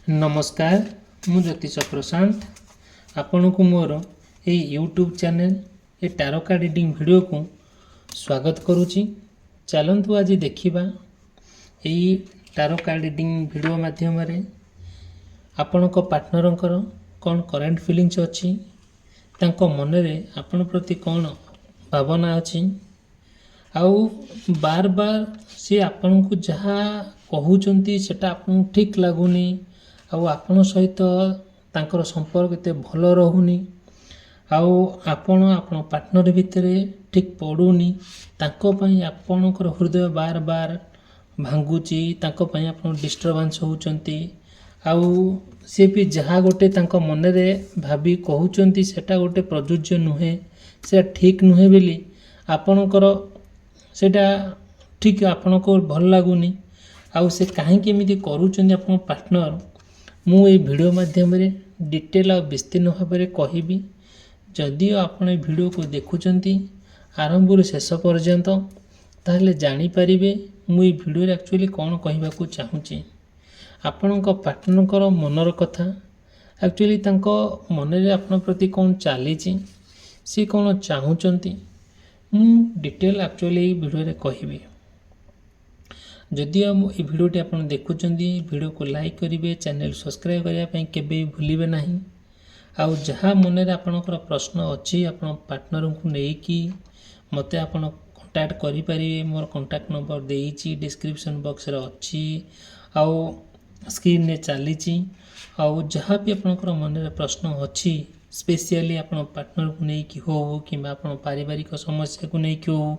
नमस्कार मु ज्योतिष प्रशांत आपण को मोर ये यूट्यूब चैनल ये टारो कार्ड रीडिंग वीडियो को स्वागत करुच्ची। चलतु आज देखा यही टारो कार्ड रीडिंग वीडियो माध्यम आपण पार्टनर कौन करेन्ट फिलिंग्स अच्छी मन में आपण प्रति कौन भावना अच्छी आउ बार बार सी आपण को जहाँ कहते सेटा आपन ठीक लगुनि आउ आपण सहित तांकर संपर्क एते भल रहुनी आउ आपण आपण पार्टनर भितर ठीक पड़ुनी तांको पई आपणकर हृदय बार बार भांगुची तांको पई आपण डिस्टर्बेंस होउचंती आउ से भी जहाँ गोटे तांको मन रे भाबी कहउचंती सेटा गोटे प्रयोज्य नुहे से ठीक नुहे बेली आपणकर सेटा ठीक आपणको भल लागुनी आउ से कहीं केमिति करूचंती आपण पार्टनर मु ये वीडियो माध्यम रे डिटेल और विस्तीर्ण भाव में कहबी। जदि आपण ये वीडियो को देखुचंती आरंभ ରୁ शेष पर्यंत ताहले जानि परिबे मु ये वीडियो रे एक्चुअली कोन कहबा को चाहूची। आपणक पार्टनरकर मनर कथा एक्चुअली तांको मन रे आपण प्रति कोन चालीची से कोन चाहूचंती मु डिटेल एक्चुअली वीडियो रे कहबी। जदि हम ये वीडियोटी आप देखुंत वीडियो को लाइक करेंगे चैनल सब्सक्राइब करने के भूलिए ना आउ जहाँ मन में आपणकर प्रश्न अच्छी आप पार्टनर को लेकिन मत आप कांटेक्ट करें मोर कांटेक्ट नंबर देती डिस्क्रिप्शन बॉक्स रे अच्छी आउ स्क्रीन ने चली आउ जहाँ भी आपणकर मन में प्रश्न अच्छी स्पेशली आप पार्टनर को लेकिन हो कि पारिवारिक समस्या को लेकिन हो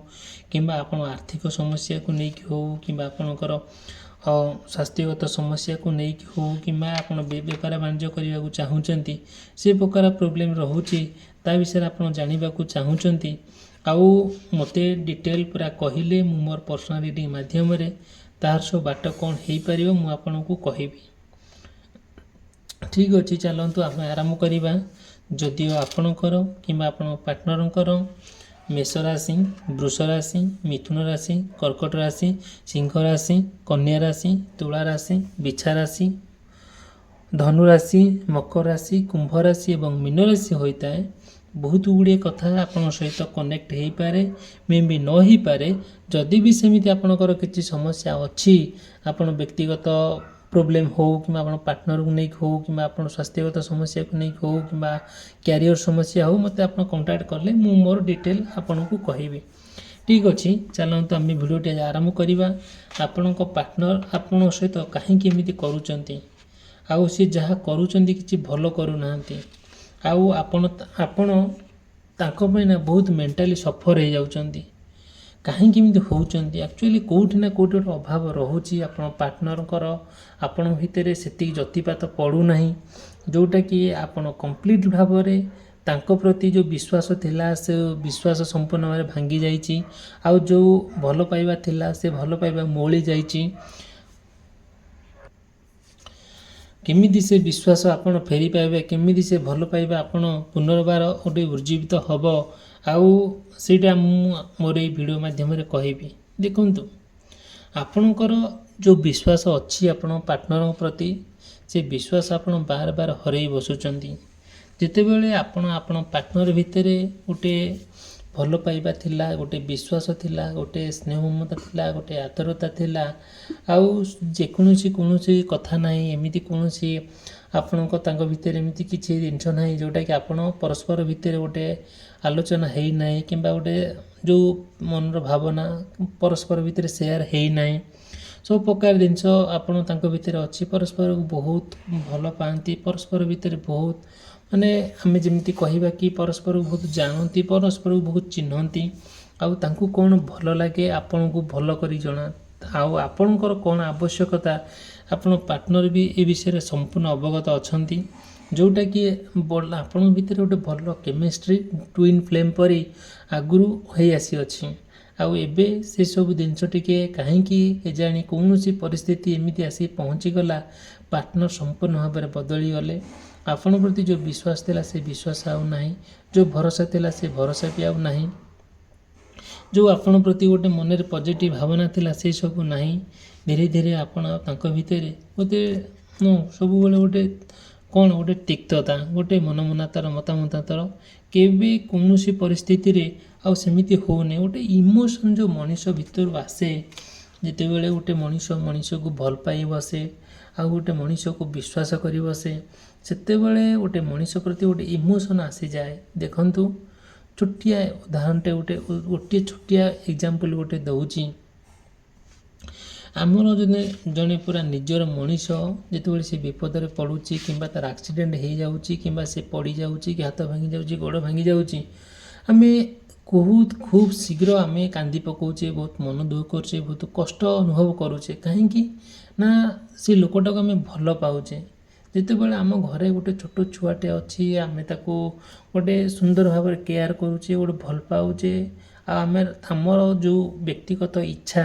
कि आर्थिक समस्या को लेकिन हो कि आपणकर स्वास्थ्यगत समस्या को लेकिन हो कि बेपार वाणिज्य करने को चाहूँगी से प्रकार प्रोब्लेम रोचे ता विषय आप जानवा चाहूँगी आउ मते डिटेल पूरा कहले मु मोर पर्सनल रीडिंग माध्यम तार सब बाट कौन हो पार मुझे कहबी। ठीक अच्छे चलतु आम आरंभ करवा। जदि आपणकर कि पार्टनरकर मेष राशि वृष राशि मिथुन राशि कर्कट राशि सिंह राशि कन्या राशि तुला राशि बिछा राशि धनु राशि मकर राशि कुंभ राशि और मीन राशि होता है बहुत गुड़े कथा आपण सहित कनेक्ट हो पारे मे भी न हो पारे। जदि भी सेमिति आपणकर किसी समस्या अच्छी आपण व्यक्तिगत प्रोब्लेम हो कि पार्टनर को नहीं हो कि स्वास्थ्यगत समस्या को नहीं हो कि कैरियर समस्या हो मत आप कांटेक्ट कले मु मोर डिटेल आपन को कहबी। ठीक अच्छे चलते आम भिडियोटी आरंभ करवा। आपण पार्टनर आपण सहित कहीं केमिति करूचंती आउ सी जहाँ करूचंती किछि भल करूना आउ आपण तांको पई ना बहुत मेंटली सफर हो जाउचंती कहीं केमिति होउचंती एक्चुअली कोठी ना कोठी गोटे अभाव रोची आपण पार्टनरकर आपण भितर सेति जतिपात पड़ू नहीं जोटा कि आपण कंप्लीट भाव में तांको प्रति जो विश्वास थिला से विश्वास संपूर्ण भाव भांगी जाइची आउ जो भल पाइबा थिला से भल पाइबा मोली जाइची केमिति से विश्वास आपण फेरी पाइबे केमिति से भल पाइबा आपण पुनर्बार गोटे उज्जीवित हब आउ सीटा मोर ये वीडियो माध्यम कहबी। देखंतु आपणकर जो विश्वास अच्छी आपण पार्टनर प्रति से विश्वास आपण बार बार हरई बसुचंती जितेबेले आपण पार्टनर भितर गोटे भल पाइबा थिला गोटे विश्वास थिला गोटे स्नेह ममता थिला गोटे आदरता थिला आउ जेकोसी कौन कथा नहीं एमती कौन आपणक तांको भितर एमती किसी जिनस ना जोटा कि आपण परस्पर भितर गोटे आलोचना है ना कि गोटे जो मनर भावना परस्पर भितर सेयार है ना सब प्रकार जिनस आपण तांको भितर अच्छी परस्पर को बहुत भल पाती परस्पर भितर बहुत माने आमे जेमती कहबा कि परस्पर को बहुत जानती परस्पर को बहुत चिन्हती आउ तांको कौन भल लगे आपण को भल करी जना आउ आपणकर कौन आवश्यकता आपण पार्टनर भी ए विषय संपूर्ण अवगत अछंती जोटा कि आपण भितर गोटे भल केमिस्ट्री ट्विन फ्लेम परी आगुरु हो आसी अच्छी आउ एबे से सब जिनस टिके कहीं जानी कौन परिस्थिति एमती आसी पहुँची गला पार्टनर संपूर्ण भाव में बदली गले आपण प्रति जो विश्वास थिला से विश्वास आउ नाही जो भरोसा थिला से भरोसा भी आउ नाही जो आपण प्रति गोटे मन में पॉजिटिव भावना थिला से सब नाही धीरे धीरे आपण तांको भितर गोटे ସବୁବେଳେ ଗୋଟେ କ'ଣ ଗୋଟେ ତିକ୍ତତା, ଗୋଟେ ମନମନାନ୍ତର ମତାମତାନ୍ତର କେବେ କୌଣସି ପରିସ୍ଥିତିରେ ଆଉ ସେମିତି ହେଉନି। ଗୋଟେ ଇମୋସନ୍ ଯେଉଁ ମଣିଷ ଭିତରୁ ଆସେ, ଯେତେବେଳେ ଗୋଟେ ମଣିଷକୁ ଭଲ ପାଇ ବସେ, ଆଉ ଗୋଟେ ମଣିଷକୁ ବିଶ୍ୱାସ କରି ବସେ, ସେତେବେଳେ ଗୋଟେ ମଣିଷ ପ୍ରତି ଗୋଟେ ଇମୋସନ୍ ଆସିଯାଏ। ଦେଖନ୍ତୁ, ଛୋଟିଆ ଉଦାହରଣଟେ ଗୋଟିଏ ଛୋଟିଆ ଏକ୍ଜାମ୍ପଲ୍ ଗୋଟେ ଦେଉଛି। ଆମର ଜଣେ ପୁରା ନିଜର ମଣିଷ ଯେତେବେଳେ ସେ ବିପଦରେ ପଡ଼ୁଛି, କିମ୍ବା ତା'ର ଆକ୍ସିଡେଣ୍ଟ ହେଇଯାଉଛି, କିମ୍ବା ସେ ପଡ଼ିଯାଉଛି, କି ହାତ ଭାଙ୍ଗି ଯାଉଛି, ଗୋଡ଼ ଭାଙ୍ଗି ଯାଉଛି, ଆମେ ଖୁବ୍ ଶୀଘ୍ର ଆମେ କାନ୍ଦି ପକାଉଛେ, ବହୁତ ମନ ଦୁଃଖ କରୁଛେ, ବହୁତ କଷ୍ଟ ଅନୁଭବ କରୁଛେ। କାହିଁକି ନା ସେ ଲୋକଟାକୁ ଆମେ ଭଲ ପାଉଛେ। ଯେତେବେଳେ ଆମ ଘରେ ଗୋଟେ ଛୋଟ ଛୁଆଟେ ଅଛି, ଆମେ ତାକୁ ଗୋଟେ ସୁନ୍ଦର ଭାବରେ କେୟାର କରୁଛେ, ଗୋଟେ ଭଲ ପାଉଛେ, ଆଉ ଆମର ଯେଉଁ ବ୍ୟକ୍ତିଗତ ଇଚ୍ଛା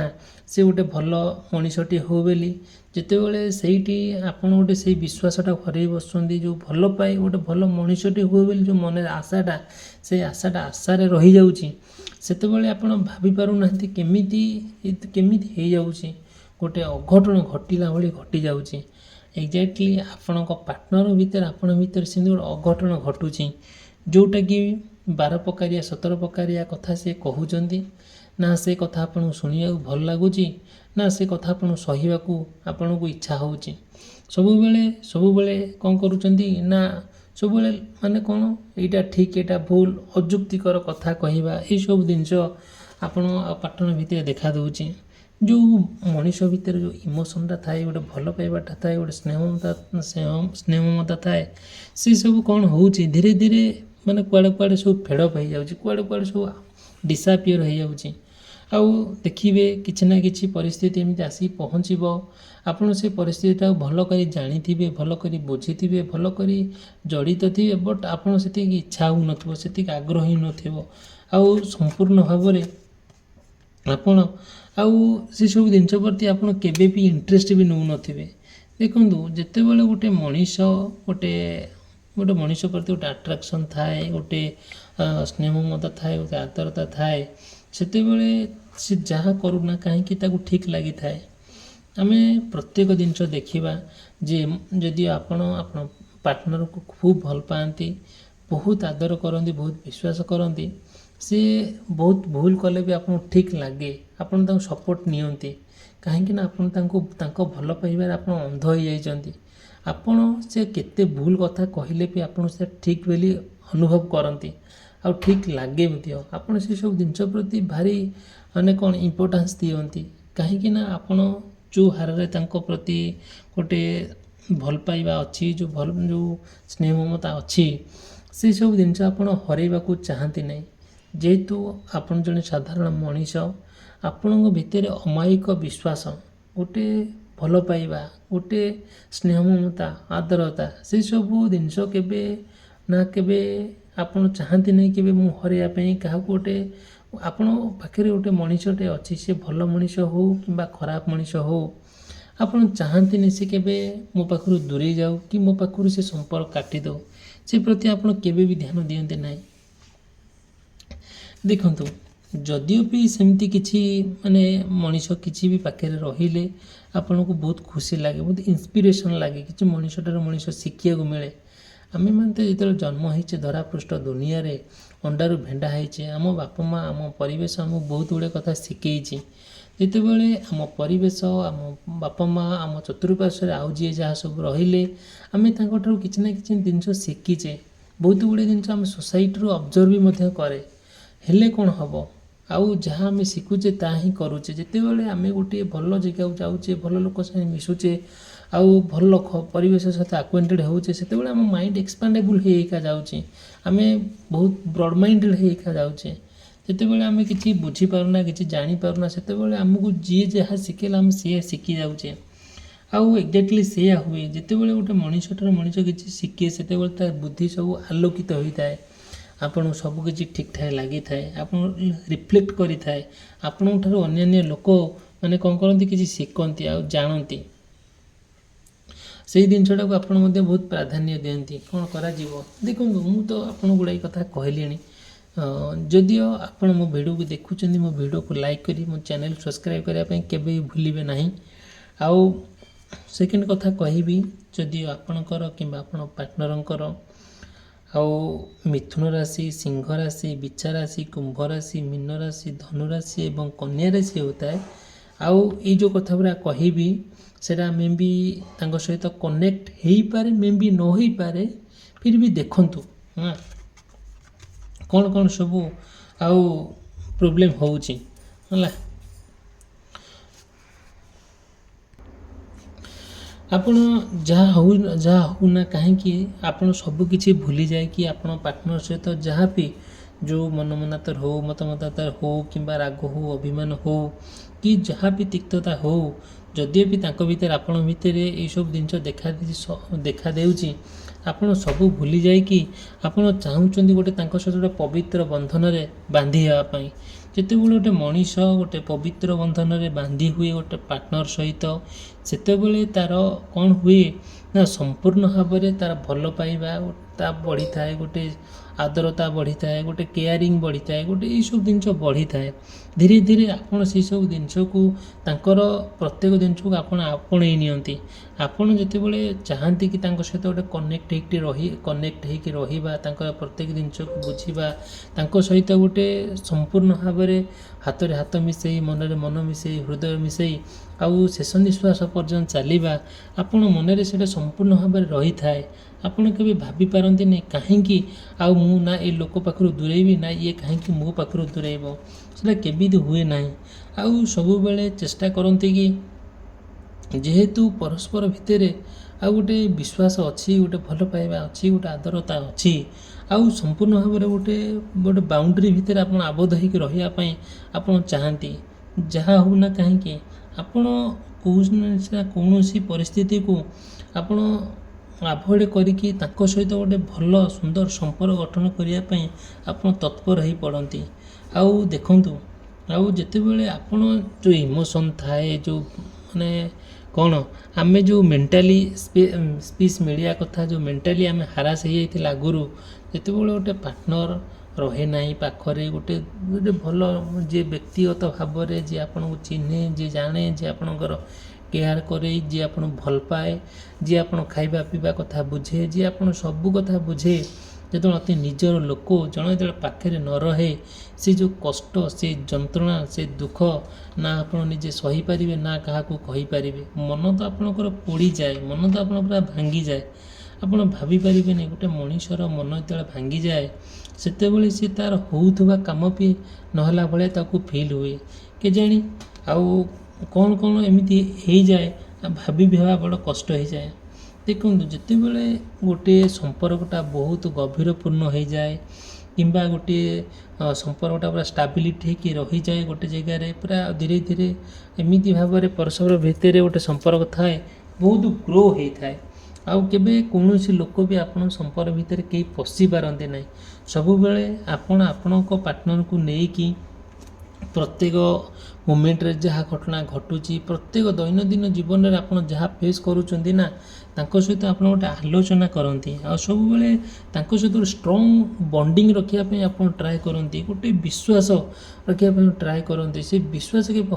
ସେ ଗୋଟେ ଭଲ ମଣିଷଟିଏ ହେଉ ବୋଲି, ଯେତେବେଳେ ସେଇଠି ଆପଣ ଗୋଟେ ସେଇ ବିଶ୍ୱାସଟା ହରେଇ ବସୁଛନ୍ତି, ଯେଉଁ ଭଲ ପାଇ ଗୋଟେ ଭଲ ମଣିଷଟି ହୁଏ ବୋଲି ଯେଉଁ ମନରେ ଆଶାଟା, ସେଇ ଆଶାରେ ରହିଯାଉଛି, ସେତେବେଳେ ଆପଣ ଭାବି ପାରୁନାହାନ୍ତି କେମିତି ହେଇଯାଉଛି, ଗୋଟେ ଅଘଟଣ ଘଟିଲା ଭଳି ଘଟିଯାଉଛି। ଏକ୍ଜାକ୍ଟଲି ଆପଣଙ୍କ ପାର୍ଟନର ଭିତରେ, ଆପଣଙ୍କ ଭିତରେ ସେମିତି ଗୋଟେ ଅଘଟଣ ଘଟୁଛି, ଯେଉଁଟାକି 12 ପ୍ରକାରିଆ 17 ପ୍ରକାରିଆ କଥା ସେ କହୁଛନ୍ତି। ନା ସେ କଥା ଆପଣଙ୍କୁ ଶୁଣିବାକୁ ଭଲ ଲାଗୁଛି, ନା ସେ କଥା ଆପଣଙ୍କୁ ସହିବାକୁ ଆପଣଙ୍କୁ ଇଚ୍ଛା ହେଉଛି। ସବୁବେଳେ କ'ଣ କରୁଛନ୍ତି ନା, ସବୁବେଳେ ମାନେ କ'ଣ, ଏଇଟା ଠିକ୍, ଏଇଟା ଭୁଲ, ଅଯୁକ୍ତିକର କଥା କହିବା, ଏଇସବୁ ଜିନିଷ ଆପଣ ପାର୍ଟନର ଭିତରେ ଦେଖା ଦେଉଛି। ଯେଉଁ ମଣିଷ ଭିତରେ ଯେଉଁ ଇମୋସନ୍ଟା ଥାଏ, ଗୋଟେ ଭଲ ପାଇବାଟା ଥାଏ, ଗୋଟେ ସ୍ନେହ ମମତା ଥାଏ, ସେସବୁ କ'ଣ ହେଉଛି, ଧୀରେ ଧୀରେ ମାନେ କୁଆଡ଼େ ସବୁ ଫେଡ଼ଅପ୍ ହେଇଯାଉଛି, କୁଆଡ଼େ ସବୁ ଡିସାପିୟର ହେଇଯାଉଛି। ଆଉ ଦେଖିବେ କିଛି ନା କିଛି ପରିସ୍ଥିତି ଏମିତି ଆସିକି ପହଞ୍ଚିବ, ଆପଣ ସେ ପରିସ୍ଥିତିଟାକୁ ଭଲ କରି ଜାଣିଥିବେ, ଭଲ କରି ବୁଝିଥିବେ, ଭଲ କରି ଜଡ଼ିତ ଥିବେ, ବଟ୍ ଆପଣ ସେତିକି ଇଚ୍ଛା ହେଉନଥିବ, ସେତିକି ଆଗ୍ରହୀ ନଥିବ, ଆଉ ସମ୍ପୂର୍ଣ୍ଣ ଭାବରେ ଆପଣ ଆଉ ସେସବୁ ଜିନିଷ ପ୍ରତି ଆପଣ କେବେ ବି ଇଣ୍ଟରେଷ୍ଟ ବି ନେଉନଥିବେ। ଦେଖନ୍ତୁ, ଯେତେବେଳେ ଗୋଟେ ମଣିଷ ପ୍ରତି ଗୋଟେ ଆଟ୍ରାକ୍ସନ୍ ଥାଏ, ଗୋଟେ ସ୍ନେହ ମମତା ଥାଏ, ଗୋଟେ ଆଦରତା ଥାଏ, ସେତେବେଳେ ସେ ଯାହା କରୁନା କାହିଁକି ତାକୁ ଠିକ୍ ଲାଗିଥାଏ। ଆମେ ପ୍ରତ୍ୟେକ ଜିନିଷ ଦେଖିବା ଯେ ଯଦି ଆପଣ ପାର୍ଟନରକୁ ଖୁବ୍ ଭଲ ପାଆନ୍ତି, ବହୁତ ଆଦର କରନ୍ତି, ବହୁତ ବିଶ୍ୱାସ କରନ୍ତି, ସେ ବହୁତ ଭୁଲ କଲେ ବି ଆପଣଙ୍କୁ ଠିକ୍ ଲାଗେ, ଆପଣ ତାଙ୍କୁ ସପୋର୍ଟ ନିଅନ୍ତି। କାହିଁକି ନା ଆପଣ ତାଙ୍କ ଭଲ ପାଇବାରେ ଆପଣ ଅନ୍ଧ ହୋଇଯାଇଛନ୍ତି। ଆପଣ ସେ କେତେ ଭୁଲ କଥା କହିଲେ ବି ଆପଣ ସେ ଠିକ୍ ବୋଲି ଅନୁଭବ କରନ୍ତି, ଆଉ ଠିକ୍ ଲାଗେ ମଧ୍ୟ। ଆପଣ ସେସବୁ ଜିନିଷ ପ୍ରତି ଭାରି କ'ଣ ଇମ୍ପୋର୍ଟାନ୍ସ ଦିଅନ୍ତି। କାହିଁକି ନା ଆପଣ ଯେଉଁ ହାରରେ ତାଙ୍କ ପ୍ରତି ଗୋଟେ ଭଲ ପାଇବା ଅଛି, ଯେଉଁ ସ୍ନେହ ମମତା ଅଛି, ସେସବୁ ଜିନିଷ ଆପଣ ହରେଇବାକୁ ଚାହାନ୍ତି ନାହିଁ। ଯେହେତୁ ଆପଣ ଜଣେ ସାଧାରଣ ମଣିଷ, ଆପଣଙ୍କ ଭିତରେ ଅମାୟିକ ବିଶ୍ୱାସ, ଗୋଟେ ଭଲ ପାଇବା, ଗୋଟେ ସ୍ନେହ ମମତା, ଆଦରତା, ସେସବୁ ଜିନିଷ କେବେ ଆପଣ ଚାହାନ୍ତି ନାହିଁ କେବେ ମୁଁ ହରେଇବା ପାଇଁ କାହାକୁ। ଆପଣଙ୍କ ପାଖରେ ଗୋଟେ ମଣିଷଟେ ଅଛି, ସେ ଭଲ ମଣିଷ ହେଉ କିମ୍ବା ଖରାପ ମଣିଷ ହେଉ, ଆପଣ ଚାହାନ୍ତିନି ସେ କେବେ ମୋ ପାଖରୁ ଦୂରେଇ ଯାଉ, କି ମୋ ପାଖରୁ ସେ ସମ୍ପର୍କ କାଟିଦେଉ। ସେ ପ୍ରତି ଆପଣ କେବେ ବି ଧ୍ୟାନ ଦିଅନ୍ତି ନାହିଁ। ଦେଖନ୍ତୁ, ଯଦିଓ ବି ସେମିତି କିଛି ମଣିଷ କିଛି ବି ପାଖରେ ରହିଲେ ଆପଣଙ୍କୁ ବହୁତ ଖୁସି ଲାଗେ, ବହୁତ ଇନ୍ସପିରେସନ୍ ଲାଗେ, କିଛି ମଣିଷ ଶିଖିବାକୁ ମିଳେ। ଆମେମାନେ ତ ଯେତେବେଳେ ଜନ୍ମ ହେଇଛେ ଧରାପୃଷ୍ଠ ଦୁନିଆରେ, ଅଣ୍ଡାରୁ ଭେଣ୍ଡା ହେଇଛେ, ଆମ ବାପା ମା', ଆମ ପରିବେଶ ଆମକୁ ବହୁତ ଗୁଡ଼ିଏ କଥା ଶିଖେଇଛି। ଯେତେବେଳେ ଆମ ପରିବେଶ, ଆମ ବାପା ମା', ଆମ ଚତୁଃପାର୍ଶ୍ୱରେ ଆଉ ଯିଏ ଯାହା ସବୁ ରହିଲେ, ଆମେ ତାଙ୍କଠାରୁ କିଛି ନା କିଛି ଜିନିଷ ଶିଖିଛେ। ବହୁତ ଗୁଡ଼ିଏ ଜିନିଷ ଆମେ ସୋସାଇଟିରୁ ଅବଜର୍ଭ ବି ମଧ୍ୟ କରେ। ହେଲେ କ'ଣ ହେବ, ଆଉ ଯାହା ଆମେ ଶିଖୁଛେ ତାହା ହିଁ କରୁଛେ। ଯେତେବେଳେ ଆମେ ଗୋଟିଏ ଭଲ ଜାଗାକୁ ଯାଉଛେ, ଭଲ ଲୋକ ସାଙ୍ଗେ ମିଶୁଛେ, ଆଉ ଭଲ ପରିବେଶ ସହିତ ଆକ୍ୱେଣ୍ଟେଡ଼ ହେଉଛେ, ସେତେବେଳେ ଆମ ମାଇଣ୍ଡ ଏକ୍ସପାଣ୍ଡେବୁଲ୍ ହେଇକା ଯାଉଛି, ଆମେ ବହୁତ ବ୍ରଡ଼ ମାଇଣ୍ଡେଡ଼ ହେଇକା ଯାଉଛେ। ଯେତେବେଳେ ଆମେ କିଛି ବୁଝିପାରୁନା, କିଛି ଜାଣିପାରୁନା, ସେତେବେଳେ ଆମକୁ ଯିଏ ଯାହା ଶିଖେଇଲା ଆମେ ସିଏ ଶିଖି ଯାଉଛେ। ଆଉ ଏକ୍ଜାକ୍ଟଲି ସେଇଆ ହୁଏ। ଯେତେବେଳେ ଗୋଟେ ମଣିଷଠାରୁ ମଣିଷ କିଛି ଶିଖେ, ସେତେବେଳେ ତା ବୁଦ୍ଧି ସବୁ ଆଲୋକିତ ହୋଇଥାଏ, ଆପଣଙ୍କୁ ସବୁକିଛି ଠିକ୍ ଠାକ୍ ଲାଗିଥାଏ, ଆପଣ ରିଫ୍ଲେକ୍ଟ କରିଥାଏ। ଆପଣଙ୍କ ଠାରୁ ଅନ୍ୟାନ୍ୟ ଲୋକ କ'ଣ କରନ୍ତି, କିଛି ଶିଖନ୍ତି ଆଉ ଜାଣନ୍ତି। ସେଇ ଜିନିଷଟାକୁ ଆପଣ ମଧ୍ୟ ବହୁତ ପ୍ରାଧାନ୍ୟ ଦିଅନ୍ତି। କ'ଣ କରାଯିବ, ଦେଖନ୍ତୁ, ମୁଁ ତ ଆପଣଙ୍କୁ ଗୁଡ଼ାଏ କଥା କହିଲିଣି। ଯଦିଓ ଆପଣ ମୋ ଭିଡ଼ିଓକୁ ଦେଖୁଛନ୍ତି, ମୋ ଭିଡ଼ିଓକୁ ଲାଇକ୍ କରି ମୋ ଚ୍ୟାନେଲ୍ ସବସ୍କ୍ରାଇବ୍ କରିବା ପାଇଁ କେବେ ବି ଭୁଲିବେ ନାହିଁ। ଆଉ ସେକେଣ୍ଡ କଥା କହିବି, ଯଦି ଆପଣଙ୍କର କିମ୍ବା ଆପଣ ପାର୍ଟନରଙ୍କର ଆଉ ମିଥୁନ ରାଶି, ସିଂହ ରାଶି, ବିଛା ରାଶି, କୁମ୍ଭ ରାଶି, ମୀନ ରାଶି, ଧନୁ ରାଶି ଏବଂ କନ୍ୟା ରାଶି ହେଉଥାଏ, ଆଉ ଏଇ ଯେଉଁ କଥା ଗୁଡ଼ା କହିବି ସେଇଟା ମେ ବି ତାଙ୍କ ସହିତ କନେକ୍ଟ ହେଇପାରେ, ମେ ବି ନ ହେଇପାରେ, ଫିର୍ ବି ଦେଖନ୍ତୁ ହଁ କ'ଣ କ'ଣ ସବୁ ଆଉ ପ୍ରୋବ୍ଲେମ୍ ହେଉଛି ହେଲା। ଆପଣ ଯାହା ହେଉନା କାହିଁକି ଆପଣ ସବୁକିଛି ଭୁଲି ଯାଇକି ଆପଣ ପାର୍ଟନର ସହିତ ଯାହା ବି ଯେଉଁ ମନମନାନ୍ତର ହେଉ, ମତମତାନ୍ତର ହେଉ, କିମ୍ବା ରାଗ ହେଉ, ଅଭିମାନ ହେଉ, କି ଯାହା ବି ତିକ୍ତତା ହେଉ, ଯଦିଓ ବି ତାଙ୍କ ଭିତରେ ଆପଣଙ୍କ ଭିତରେ ଏଇସବୁ ଜିନିଷ ଦେଖାଦେଉଛି, ଆପଣ ସବୁ ଭୁଲି ଯାଇକି ଆପଣ ଚାହୁଁଛନ୍ତି ଗୋଟେ ତାଙ୍କ ସହିତ ଗୋଟେ ପବିତ୍ର ବନ୍ଧନରେ ବାନ୍ଧି ହେବା ପାଇଁ। ଯେତେବେଳେ ଗୋଟେ ମଣିଷ ଗୋଟେ ପବିତ୍ର ବନ୍ଧନରେ ବାନ୍ଧି ହୁଏ ଗୋଟେ ପାର୍ଟନର ସହିତ, ସେତେବେଳେ ତା'ର କ'ଣ ହୁଏ ନା ସମ୍ପୂର୍ଣ୍ଣ ଭାବରେ ତା'ର ଭଲ ପାଇବା ତା ବଢ଼ିଥାଏ, ଗୋଟେ ଆଦରତା ବଢ଼ିଥାଏ, ଗୋଟେ କେୟାରିଂ ବଢ଼ିଥାଏ, ଗୋଟେ ଏଇସବୁ ଜିନିଷ ବଢ଼ିଥାଏ। ଧୀରେ ଧୀରେ ଆପଣ ସେସବୁ ଜିନିଷକୁ ତାଙ୍କର ପ୍ରତ୍ୟେକ ଜିନିଷକୁ ଆପଣ ଆପଣେଇ ନିଅନ୍ତି। ଆପଣ ଯେତେବେଳେ ଚାହାନ୍ତି କି ତାଙ୍କ ସହିତ ଗୋଟେ କନେକ୍ଟ ହେଇକି ରହିବା, ତାଙ୍କର ପ୍ରତ୍ୟେକ ଜିନିଷକୁ ବୁଝିବା, ତାଙ୍କ ସହିତ ଗୋଟେ ସମ୍ପୂର୍ଣ୍ଣ ଭାବରେ ହାତରେ ହାତ ମିଶାଇ, ମନରେ ମନ ମିଶାଇ, ହୃଦୟ ମିଶାଇ ଆଉ ଶେଷ ନିଶ୍ୱାସ ପର୍ଯ୍ୟନ୍ତ ଚାଲିବା, ଆପଣ ମନରେ ସେଇଟା ସମ୍ପୂର୍ଣ୍ଣ ଭାବରେ ରହିଥାଏ। ଆପଣ କେବେ ଭାବିପାରନ୍ତିନି କାହିଁକି ଆଉ ମୁଁ ନା ଏ ଲୋକ ପାଖରୁ ଦୂରେଇବି, ନା ଇଏ କାହିଁକି ମୋ ପାଖରୁ ଦୂରେଇବ, ସେଇଟା କେମିତି ହୁଏ ନାହିଁ। ଆଉ ସବୁବେଳେ ଚେଷ୍ଟା କରନ୍ତି କି ଯେହେତୁ ପରସ୍ପର ଭିତରେ ଆଉ ଗୋଟେ ବିଶ୍ୱାସ ଅଛି, ଗୋଟେ ଭଲ ପାଇବା ଅଛି, ଗୋଟେ ଆଦରତା ଅଛି, ଆଉ ସମ୍ପୂର୍ଣ୍ଣ ଭାବରେ ଗୋଟେ ବାଉଣ୍ଡ୍ରି ଭିତରେ ଆପଣ ଆବଦ୍ଧ ହେଇକି ରହିବା ପାଇଁ ଆପଣ ଚାହାନ୍ତି। ଯାହା ହେଉନା କାହିଁକି ଆପଣ କୌଣସି ପରିସ୍ଥିତିକୁ ଆପଣ ଆଭଏଡ଼ କରିକି ତାଙ୍କ ସହିତ ଗୋଟେ ଭଲ ସୁନ୍ଦର ସମ୍ପର୍କ ଗଠନ କରିବା ପାଇଁ ଆପଣ ତତ୍ପର ହେଇ ପଡ଼ନ୍ତି। ଆଉ ଦେଖନ୍ତୁ, ଆଉ ଯେତେବେଳେ ଆପଣ ଯେଉଁ ଇମୋସନ୍ ଥାଏ, ଯେଉଁ ମାନେ କ'ଣ ଆମେ ଯେଉଁ ମେଣ୍ଟାଲି ସ୍ପିସ୍ ମିଳିବା କଥା, ଯେଉଁ ମେଣ୍ଟାଲି ଆମେ ହାରାସ ହେଇଯାଇଥିଲା ଆଗରୁ, ଯେତେବେଳେ ଗୋଟେ ପାର୍ଟନର ରହେ ନାହିଁ ପାଖରେ, ଗୋଟେ ଭଲ ଯିଏ ବ୍ୟକ୍ତିଗତ ଭାବରେ ଯିଏ ଆପଣଙ୍କୁ ଚିହ୍ନେ, ଯିଏ ଜାଣେ, ଯିଏ ଆପଣଙ୍କର କେୟାର କରେ, ଯିଏ ଆପଣଙ୍କୁ ଭଲ ପାଏ, ଯିଏ ଆପଣ ଖାଇବା ପିଇବା କଥା ବୁଝେ, ଯିଏ ଆପଣ ସବୁ କଥା ବୁଝେ, ଯେତେବେଳେ ଅତି ନିଜର ଲୋକ ଜଣେ ଯେତେବେଳେ ପାଖରେ ନ ରହେ, ସେ ଯେଉଁ କଷ୍ଟ, ସେ ଯନ୍ତ୍ରଣା, ସେ ଦୁଃଖ ନା ଆପଣ ନିଜେ ସହିପାରିବେ, ନା କାହାକୁ କହିପାରିବେ। ମନ ତ ଆପଣଙ୍କର ପୋଡ଼ିଯାଏ, ମନ ତ ଆପଣଙ୍କର ଭାଙ୍ଗିଯାଏ। ଆପଣ ଭାବିପାରିବେନି ଗୋଟେ ମଣିଷର ମନ ଯେତେବେଳେ ଭାଙ୍ଗିଯାଏ, ସେତେବେଳେ ସେ ତା'ର ହେଉଥିବା କାମ ବି ନହେଲା ଭଳିଆ ତାକୁ ଫିଲ୍ ହୁଏ କେଜାଣି। ଆଉ କ'ଣ ଏମିତି ହେଇଯାଏ, ଭାବିବା ବଡ଼ କଷ୍ଟ ହେଇଯାଏ। ଦେଖନ୍ତୁ, ଯେତେବେଳେ ଗୋଟିଏ ସମ୍ପର୍କଟା ବହୁତ ଗଭୀରପୂର୍ଣ୍ଣ ହେଇଯାଏ, କିମ୍ବା ଗୋଟିଏ ସମ୍ପର୍କଟା ପୁରା ଷ୍ଟାବିଲିଟି ହେଇକି ରହିଯାଏ ଗୋଟେ ଜାଗାରେ, ପୁରା ଧୀରେ ଧୀରେ ଏମିତି ଭାବରେ ପରସ୍ପର ଭିତରେ ଗୋଟେ ସମ୍ପର୍କ ଥାଏ, ବହୁତ ଗ୍ରୋ ହେଇଥାଏ। ଆଉ କେବେ କୌଣସି ଲୋକ ବି ଆପଣଙ୍କ ସମ୍ପର୍କ ଭିତରେ କେହି ପଶିପାରନ୍ତି ନାହିଁ। ସବୁବେଳେ ଆପଣ ଆପଣଙ୍କ ପାର୍ଟନରକୁ ନେଇକି ପ୍ରତ୍ୟେକ ମୋମେଣ୍ଟରେ ଯାହା ଘଟଣା ଘଟୁଛି, ପ୍ରତ୍ୟେକ ଦୈନନ୍ଦିନ ଜୀବନରେ ଆପଣ ଯାହା ଫେସ୍ କରୁଛନ୍ତି ନା, ତାଙ୍କ ସହିତ ଆପଣ ଗୋଟେ ଆଲୋଚନା କରନ୍ତି। ଆଉ ସବୁବେଳେ ତାଙ୍କ ସହିତ ଗୋଟେ ଷ୍ଟ୍ରଙ୍ଗ ବଣ୍ଡିଙ୍ଗ ରଖିବା ପାଇଁ ଆପଣ ଟ୍ରାଏ କରନ୍ତି, ଗୋଟେ ବିଶ୍ୱାସ ରଖିବା ପାଇଁ ଟ୍ରାଏ କରନ୍ତି। ସେ ବିଶ୍ୱାସ କେବେ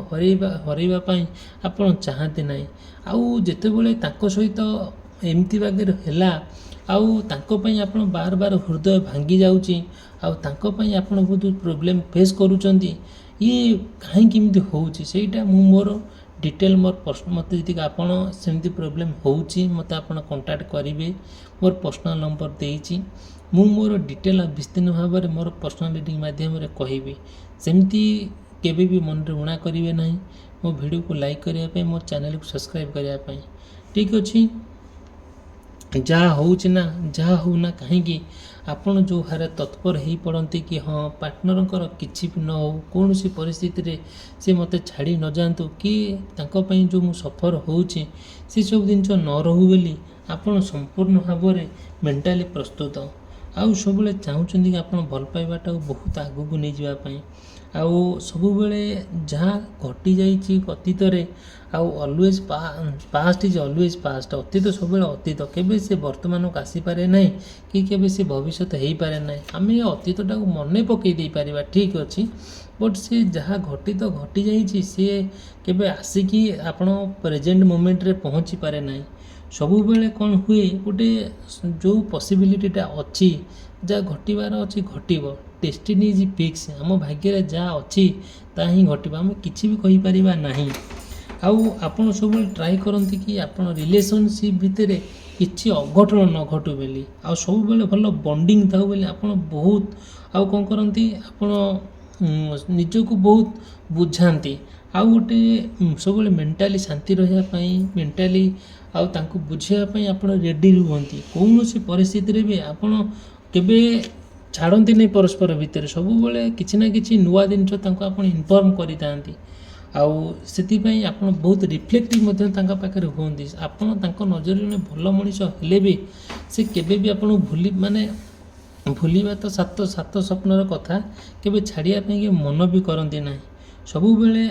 ହରାଇବା ପାଇଁ ଆପଣ ଚାହାନ୍ତି ନାହିଁ। ଆଉ ଯେତେବେଳେ ତାଙ୍କ ସହିତ ଏମିତି ବାଗରେ ହେଲା, ଆଉ ତାଙ୍କ ପାଇଁ ଆପଣ ବାର ବାର ହୃଦୟ ଭାଙ୍ଗି ଯାଉଛି, ଆଉ ତାଙ୍କ ପାଇଁ ଆପଣ ବହୁତ ପ୍ରୋବ୍ଲେମ୍ ଫେସ୍ କରୁଛନ୍ତି, ଇଏ କାହିଁକି ଏମିତି ହେଉଛି, ସେଇଟା ମୁଁ ମୋର ଡିଟେଲ୍ ମୋତେ ଯଦି ଆପଣ ସେମିତି ପ୍ରୋବ୍ଲେମ୍ ହେଉଛି, ମୋତେ ଆପଣ କଣ୍ଟାକ୍ଟ କରିବେ। ମୋର ପର୍ସନାଲ୍ ନମ୍ବର ଦେଇଛି। ମୁଁ ମୋର ଡିଟେଲ୍ ବିସ୍ତୀର୍ଣ୍ଣ ଭାବରେ ମୋର ପର୍ସନାଲ୍ ରିଡ଼ିଂ ମାଧ୍ୟମରେ କହିବି। ସେମିତି କେବେ ବି ମନରେ ଊଣା କରିବେ ନାହିଁ। ମୋ ଭିଡ଼ିଓକୁ ଲାଇକ୍ କରିବା ପାଇଁ, ମୋ ଚ୍ୟାନେଲକୁ ସବସ୍କ୍ରାଇବ୍ କରିବା ପାଇଁ। ଠିକ୍ ଅଛି, ଯାହା ହେଉଛି ନା, ଯାହା ହେଉନା କାହିଁକି ଆପଣ ଯେଉଁ ହାରେ ତତ୍ପର ହେଇପଡ଼ନ୍ତି କି ହଁ ପାର୍ଟନରଙ୍କର କିଛି ବି ନ ହେଉ, କୌଣସି ପରିସ୍ଥିତିରେ ସେ ମୋତେ ଛାଡ଼ି ନଯାଆନ୍ତୁ, କି ତାଙ୍କ ପାଇଁ ଯେଉଁ ମୁଁ ସଫର ହେଉଛି ସେସବୁ ଜିନିଷ ନ ରହୁ ବୋଲି ଆପଣ ସମ୍ପୂର୍ଣ୍ଣ ଭାବରେ ମେଣ୍ଟାଲି ପ୍ରସ୍ତୁତ। ଆଉ ସବୁବେଳେ ଚାହୁଁଛନ୍ତି କି ଆପଣ ଭଲ ପାଇବାଟାକୁ ବହୁତ ଆଗକୁ ନେଇଯିବା ପାଇଁ। ଆଉ ସବୁବେଳେ ଯାହା ଘଟି ଯାଇଛି ଅତୀତରେ ଆଉ always past is always past, ଅତୀତ ସବୁବେଳେ ଅତୀତ, କେବେ ସେ ବର୍ତ୍ତମାନକୁ ଆସିପାରେ ନାହିଁ କି କେବେ ସେ ଭବିଷ୍ୟତ ହେଇପାରେ ନାହିଁ। ଆମେ ଏ ଅତୀତଟାକୁ ମନେ ପକାଇ ଦେଇପାରିବା ଠିକ୍ ଅଛି, ବଟ୍ ସେ ଯାହା ଘଟିଯାଇଛି ସିଏ କେବେ ଆସିକି ଆପଣ ପ୍ରେଜେଣ୍ଟ ମୋମେଣ୍ଟରେ ପହଞ୍ଚିପାରେ ନାହିଁ। ସବୁବେଳେ କ'ଣ ହୁଏ, ଗୋଟେ ଯେଉଁ ପସିବିଲିଟିଟା ଅଛି, ଯାହା ଘଟିବାର ଅଛି ଘଟିବ। ଡେଷ୍ଟିନି ଇଜ୍ ଫିକ୍ସ, ଆମ ଭାଗ୍ୟରେ ଯାହା ଅଛି ତାହା ହିଁ ଘଟିବ, ଆମେ କିଛି ବି କହିପାରିବା ନାହିଁ। ଆଉ ଆପଣ ସବୁବେଳେ ଟ୍ରାଏ କରନ୍ତି କି ଆପଣ ରିଲେସନସିପ୍ ଭିତରେ କିଛି ଅଘଟଣ ନ ଘଟୁ ବୋଲି, ଆଉ ସବୁବେଳେ ଭଲ ବଣ୍ଡିଙ୍ଗ ଥାଉ ବୋଲି ଆପଣ ବହୁତ ଆଉ କ'ଣ କରନ୍ତି, ଆପଣ ନିଜକୁ ବହୁତ ବୁଝାନ୍ତି। ଆଉ ଗୋଟେ ସବୁବେଳେ ମେଣ୍ଟାଲି ଶାନ୍ତି ରହିବା ପାଇଁ, ମେଣ୍ଟାଲି ଆଉ ତାଙ୍କୁ ବୁଝିବା ପାଇଁ ଆପଣ ରେଡ଼ି ରୁହନ୍ତି। କୌଣସି ପରିସ୍ଥିତିରେ ବି ଆପଣ କେବେ ଛାଡ଼ନ୍ତିନି ପରସ୍ପର ଭିତରେ, ସବୁବେଳେ କିଛି ନା କିଛି ନୂଆ ଜିନିଷ ତାଙ୍କୁ ଆପଣ ଇନଫର୍ମ କରିଥାନ୍ତି। ଆଉ ସେଥିପାଇଁ ଆପଣ ବହୁତ ରିଫ୍ଲେକ୍ଟିଭ୍ ମଧ୍ୟ ତାଙ୍କ ପାଖରେ ହୁଅନ୍ତି। ଆପଣ ତାଙ୍କ ନଜରରେ ଜଣେ ଭଲ ମଣିଷ ହେଲେ ବି ସେ କେବେ ବି ଆପଣଙ୍କୁ ଭୁଲିବା ତ ସାତ ସ୍ୱପ୍ନର କଥା, କେବେ ଛାଡ଼ିବା ପାଇଁ ମନ ବି କରନ୍ତି ନାହିଁ। ସବୁବେଳେ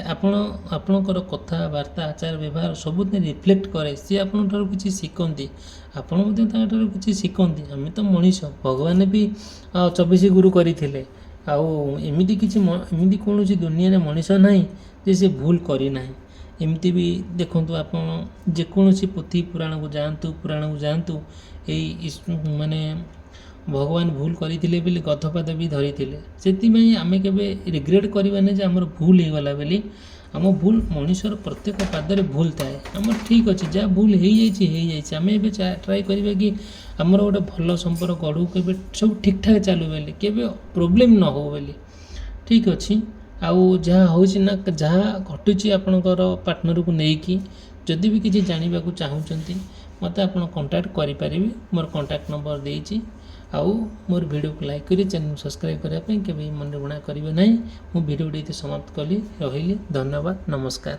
ଆପଣଙ୍କର କଥାବାର୍ତ୍ତା, ଆଚାର ବ୍ୟବହାର ସବୁଦିନ ରିଫ୍ଲେକ୍ଟ କରେ। ସିଏ ଆପଣଙ୍କଠାରୁ କିଛି ଶିଖନ୍ତି, ଆପଣ ମଧ୍ୟ ତାଙ୍କଠାରୁ କିଛି ଶିଖନ୍ତି। ଆମେ ତ ମଣିଷ, ଭଗବାନ ବି 24 ଗୁରୁ କରିଥିଲେ। ଆଉ ଏମିତି କୌଣସି ଦୁନିଆରେ ମଣିଷ ନାହିଁ ଯେ ସେ ଭୁଲ କରିନାହିଁ। ଏମିତି ବି ଦେଖନ୍ତୁ, ଆପଣ ଯେକୌଣସି ପୋଥି ପୁରାଣକୁ ଯାଆନ୍ତୁ, ମାନେ ଭଗବାନ ଭୁଲ କରିଥିଲେ ବୋଲି ଗଧପାଦ ବି ଧରିଥିଲେ। ସେଥିପାଇଁ ଆମେ କେବେ ରିଗ୍ରେଟ୍ କରିବାନି ଯେ ଆମର ଭୁଲ ହେଇଗଲା ବୋଲି। ଆମ ଭୁଲ, ମଣିଷର ପ୍ରତ୍ୟେକ ପାଦରେ ଭୁଲ ଥାଏ। ଆମର ଠିକ୍ ଅଛି, ଯାହା ଭୁଲ ହେଇଯାଇଛି। ଆମେ ଏବେ ଟ୍ରାଏ କରିବା କି ଆମର ଗୋଟେ ଭଲ ସମ୍ପର୍କ ଗଢ଼ୁ, କେବେ ସବୁ ଠିକ୍ଠାକ୍ ଚାଲୁ ବୋଲି, କେବେ ପ୍ରୋବ୍ଲେମ୍ ନ ହେଉ ବୋଲି। ଠିକ୍ ଅଛି। ଆଉ ଯାହା ହେଉଛି ନା, ଯାହା ଘଟୁଛି ଆପଣଙ୍କର ପାର୍ଟନରକୁ ନେଇକି, ଯଦି ବି କିଛି ଜାଣିବାକୁ ଚାହୁଁଛନ୍ତି ମୋତେ ଆପଣ କଣ୍ଟାକ୍ଟ କରିପାରିବେ। ମୋର କଣ୍ଟାକ୍ଟ ନମ୍ବର ଦେଇଛି। ଆଉ ମୋର ଭିଡ଼ିଓକୁ ଲାଇକ୍ କରି ଚ୍ୟାନେଲ୍ ସବସ୍କ୍ରାଇବ୍ କରିବା ପାଇଁ କେବେ ମନେ ବୁଣା କରିବେ ନାହିଁ। ମୁଁ ଭିଡ଼ିଓଟି ଏଠି ସମାପ୍ତ କଲି। ରହିଲି, ଧନ୍ୟବାଦ, ନମସ୍କାର।